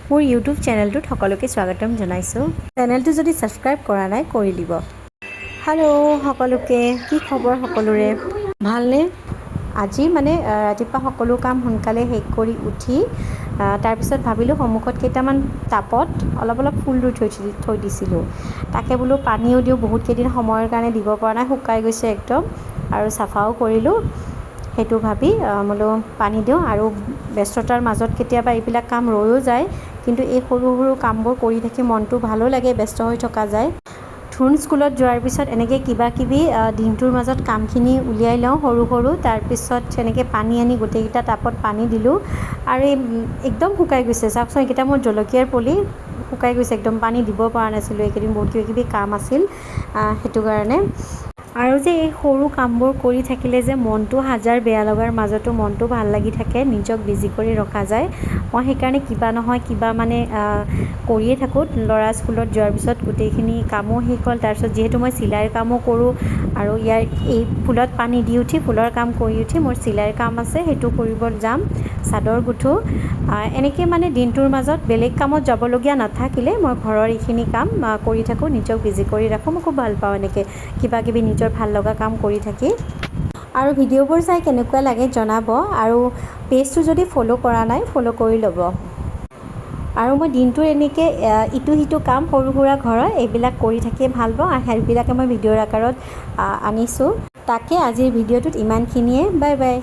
মোৰ ইউটিউব চেনেলটোত সকলোকে স্বাগতম জনাইছোঁ। চেনেলটো যদি ছাবস্ক্ৰাইব কৰা নাই কৰি দিব। হেল্ল' সকলোকে, কি খবৰ সকলোৰে? ভালনে? আজি ৰাতিপুৱা সকলো কাম সোনকালে শেষ কৰি উঠি তাৰপিছত ভাবিলোঁ সন্মুখত কেইটামান টাবত অলপ ফুল ৰুই থৈ দিছিলোঁ। তাকে বোলো পানীও দিওঁ, বহুত কেইদিন সময়ৰ কাৰণে দিব পৰা নাই, শুকাই গৈছে একদম, আৰু চাফাও কৰিলোঁ। সেইটো ভাবি বোলো পানী দিওঁ। আৰু ব্যস্ততাৰ মাজত কেতিয়াবা এইবিলাক কাম ৰৈও যায়, কিন্তু এই সৰু সৰু কামবোৰ কৰি থাকি মনটো ভালো লাগে, ব্যস্ত হৈ থকা যায়। ধুন স্কুলত যোৱাৰ পিছত এনেকৈ কিবা কিবি দিনটোৰ মাজত কামখিনি উলিয়াই লওঁ সৰু সৰু। তাৰপিছত এনেকৈ পানী আনি গোটেইকেইটা টাবত পানী দিলোঁ, আৰু একদম শুকাই গৈছে। চাওকচোন, এইকেইটা মোৰ জলকীয়াৰ পুলি শুকাই গৈছে একদম, পানী দিব পৰা নাছিলোঁ এইকেইদিন, বহুত কিবা কিবি কাম আছিল সেইটো কাৰণে। আৰু যে এই সৰু কামবোৰ কৰি থাকিলে যে মনটো হাজাৰ বেয়া লগাৰ মাজতো মনটো ভাল লাগি থাকে, নিজক বিজি কৰি ৰখা যায়। মই সেইকাৰণে কিবা নহয় কিবা কৰিয়ে থাকোঁ। ল'ৰা স্কুলত যোৱাৰ পিছত গোটেইখিনি কামো শেষ হ'ল। তাৰপিছত যিহেতু মই চিলাইৰ কামো কৰোঁ, আৰু এই ফুলত পানী দি উঠি, ফুলৰ কাম কৰি উঠি মোৰ চিলাইৰ কাম আছে, সেইটো কৰিব যাম, চাদৰ গুঠোঁ। এনেকৈ দিনটোৰ মাজত বেলেগ কামত যাবলগীয়া নাথাকিলে মই ঘৰৰ এইখিনি কাম কৰি থাকোঁ, নিজক বিজি কৰি ৰাখোঁ। মই খুব ভাল পাওঁ এনেকৈ কিবা কিবি নিজৰ ভাল লগা কাম কৰি থাকি। আৰু ভিডিঅ'বোৰ চাই কেনেকুৱা লাগে জনাব, আৰু পেজটো যদি ফ'ল' কৰা নাই ফ'ল' কৰি ল'ব। আৰু মই দিনটো এনেকৈ ইটো সিটো কাম সৰু সুৰা ঘৰৰ এইবিলাক কৰি থাকিয়ে ভাল পাওঁ, আৰু সেইবিলাকে মই ভিডিঅ'ৰ আকাৰত আনিছোঁ। তাকে আজিৰ ভিডিঅ'টোত ইমানখিনিয়ে। Bye bye.